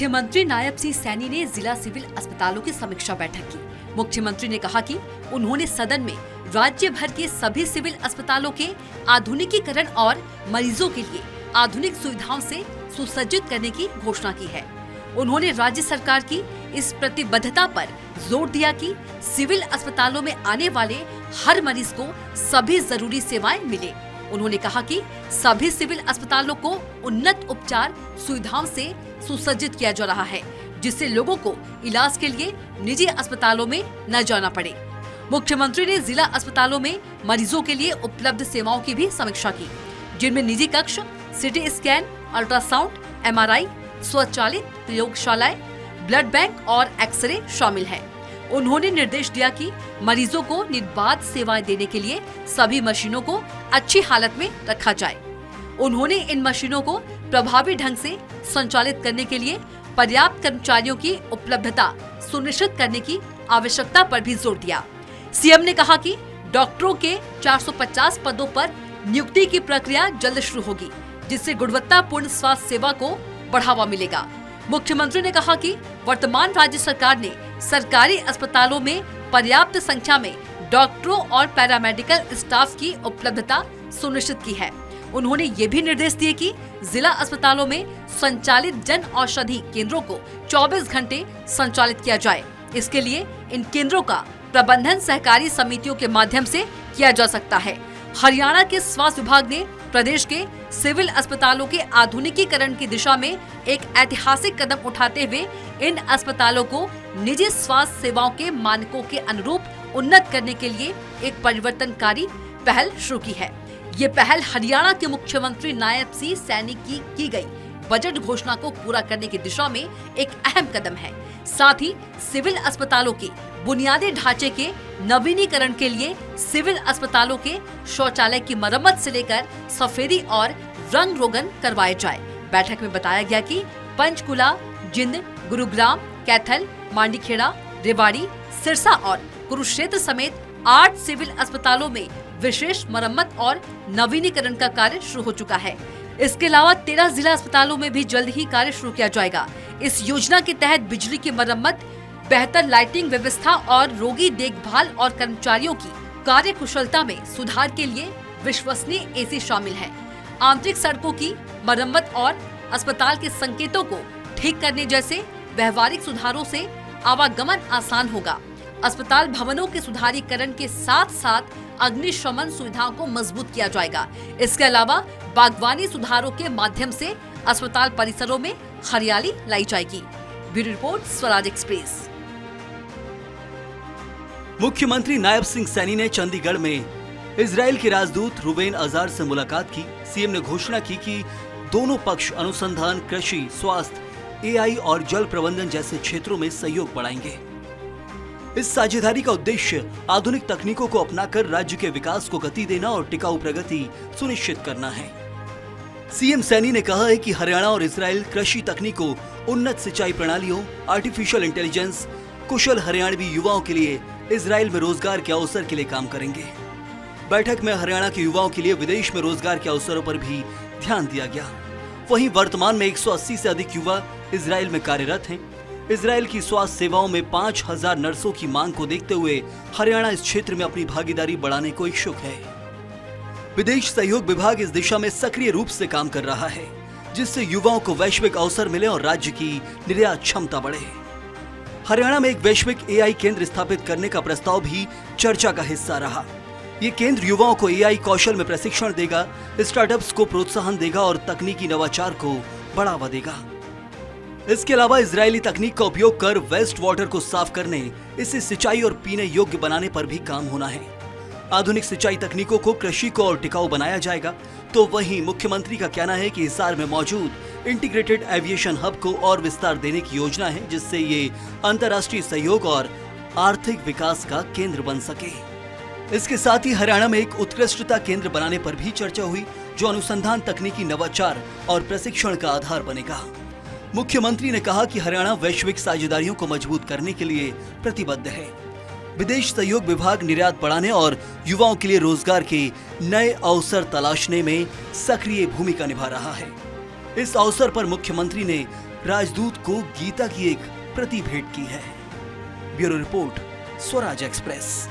मुख्यमंत्री नायब सिंह सैनी ने जिला सिविल अस्पतालों की समीक्षा बैठक की। मुख्यमंत्री ने कहा कि उन्होंने सदन में राज्य भर के सभी सिविल अस्पतालों के आधुनिकीकरण और मरीजों के लिए आधुनिक सुविधाओं से सुसज्जित करने की घोषणा की है। उन्होंने राज्य सरकार की इस प्रतिबद्धता पर जोर दिया कि सिविल अस्पतालों में आने वाले हर मरीज को सभी जरूरी सेवाएं मिले। उन्होंने कहा कि सभी सिविल अस्पतालों को उन्नत उपचार सुविधाओं से सुसज्जित किया जा रहा है, जिससे लोगों को इलाज के लिए निजी अस्पतालों में न जाना पड़े। मुख्यमंत्री ने जिला अस्पतालों में मरीजों के लिए उपलब्ध सेवाओं की भी समीक्षा की, जिनमें निजी कक्ष, सिटी स्कैन, अल्ट्रासाउंड, MRI, स्वचालित प्रयोगशालाएं, ब्लड बैंक और एक्सरे शामिल है। उन्होंने निर्देश दिया कि मरीजों को निर्बाध सेवाएं देने के लिए सभी मशीनों को अच्छी हालत में रखा जाए। उन्होंने इन मशीनों को प्रभावी ढंग से संचालित करने के लिए पर्याप्त कर्मचारियों की उपलब्धता सुनिश्चित करने की आवश्यकता पर भी जोर दिया। सीएम ने कहा कि डॉक्टरों के 450 पदों पर नियुक्ति की प्रक्रिया जल्द शुरू होगी, जिससे गुणवत्तापूर्ण स्वास्थ्य सेवा को बढ़ावा मिलेगा। मुख्यमंत्री ने कहा कि वर्तमान राज्य सरकार ने सरकारी अस्पतालों में पर्याप्त संख्या में डॉक्टरों और पैरामेडिकल स्टाफ की उपलब्धता सुनिश्चित की है। उन्होंने ये भी निर्देश दिए कि जिला अस्पतालों में संचालित जन औषधि केंद्रों को 24 घंटे संचालित किया जाए। इसके लिए इन केंद्रों का प्रबंधन सहकारी समितियों के माध्यम से किया जा सकता है। हरियाणा के स्वास्थ्य विभाग ने प्रदेश के सिविल अस्पतालों के आधुनिकीकरण की दिशा में एक ऐतिहासिक कदम उठाते हुए इन अस्पतालों को निजी स्वास्थ्य सेवाओं के मानकों के अनुरूप उन्नत करने के लिए एक परिवर्तनकारी पहल शुरू की है। ये पहल हरियाणा के मुख्यमंत्री नायब सिंह सैनी की गई बजट घोषणा को पूरा करने की दिशा में एक अहम कदम है। साथ ही सिविल अस्पतालों के बुनियादी ढांचे के नवीनीकरण के लिए सिविल अस्पतालों के शौचालय की मरम्मत से लेकर सफेदी और रंग रोगन करवाए जाए। बैठक में बताया गया कि पंचकुला, जिंद, गुरुग्राम, कैथल, मांडीखेड़ा, रेवाड़ी, सिरसा और कुरुक्षेत्र समेत 8 सिविल अस्पतालों में विशेष मरम्मत और नवीनीकरण का कार्य शुरू हो चुका है। इसके अलावा 13 जिला अस्पतालों में भी जल्द ही कार्य शुरू किया जाएगा। इस योजना के तहत बिजली की मरम्मत, बेहतर लाइटिंग व्यवस्था और रोगी देखभाल और कर्मचारियों की कार्य कुशलता में सुधार के लिए विश्वसनीय AC शामिल है। आंतरिक सड़कों की मरम्मत और अस्पताल के संकेतों को ठीक करने जैसे व्यवहारिक सुधारों से आवागमन आसान होगा। अस्पताल भवनों के सुधारीकरण के साथ साथ अग्निशमन सुविधाओं को मजबूत किया जाएगा। इसके अलावा बागवानी सुधारों के माध्यम से अस्पताल परिसरों में हरियाली लाई जाएगी। Bureau report, Swaraj express. मुख्यमंत्री नायब सिंह सैनी ने चंडीगढ़ में इजराइल के राजदूत रूबेन अजार से मुलाकात की। सीएम ने घोषणा की कि दोनों पक्ष अनुसंधान, कृषि, स्वास्थ्य, AI और जल प्रबंधन जैसे क्षेत्रों में सहयोग बढ़ाएंगे। इस साझेदारी का उद्देश्य आधुनिक तकनीकों को अपनाकर राज्य के विकास को गति देना और टिकाऊ प्रगति सुनिश्चित करना है। सीएम सैनी ने कहा है कि हरियाणा और इजराइल कृषि तकनीकों, उन्नत सिंचाई प्रणालियों, आर्टिफिशियल इंटेलिजेंस, कुशल हरियाणवी युवाओं के लिए इजराइल में रोजगार के अवसर के लिए काम करेंगे। बैठक में हरियाणा के युवाओं के लिए विदेश में रोजगार के अवसरों पर भी ध्यान दिया गया। वहीं वर्तमान में 180 से अधिक युवा इजराइल में कार्यरत हैं। इजराइल की स्वास्थ्य सेवाओं में 5000 नर्सों की मांग को देखते हुए हरियाणा इस क्षेत्र में अपनी भागीदारी बढ़ाने को इच्छुक है। विदेश सहयोग विभाग इस दिशा में सक्रिय रूप से काम कर रहा है, जिससे युवाओं को वैश्विक अवसर मिले और राज्य की निर्यात क्षमता बढ़े। हरियाणा में एक वैश्विक AI केंद्र स्थापित करने का प्रस्ताव भी चर्चा का हिस्सा रहा। ये केंद्र युवाओं को AI कौशल में प्रशिक्षण देगा, स्टार्टअप्स को प्रोत्साहन देगा और तकनीकी नवाचार को बढ़ावा देगा। इसके अलावा इजरायली तकनीक का उपयोग कर वेस्ट वाटर को साफ करने, इसे सिंचाई और पीने योग्य बनाने पर भी काम होना है। आधुनिक सिंचाई तकनीकों को कृषि को और टिकाऊ बनाया जाएगा। तो वहीं मुख्यमंत्री का कहना है कि हिसार में मौजूद इंटीग्रेटेड एविएशन हब को और विस्तार देने की योजना है, जिससे ये अंतर्राष्ट्रीय सहयोग और आर्थिक विकास का केंद्र बन सके। इसके साथ ही हरियाणा में एक उत्कृष्टता केंद्र बनाने पर भी चर्चा हुई, जो अनुसंधान, तकनीकी नवाचार और प्रशिक्षण का आधार बनेगा। मुख्यमंत्री ने कहा कि हरियाणा वैश्विक साझेदारियों को मजबूत करने के लिए प्रतिबद्ध है। विदेश सहयोग विभाग निर्यात बढ़ाने और युवाओं के लिए रोजगार के नए अवसर तलाशने में सक्रिय भूमिका निभा रहा है। इस अवसर पर मुख्यमंत्री ने राजदूत को गीता की एक प्रति भेंट की है। Bureau report, Swaraj express.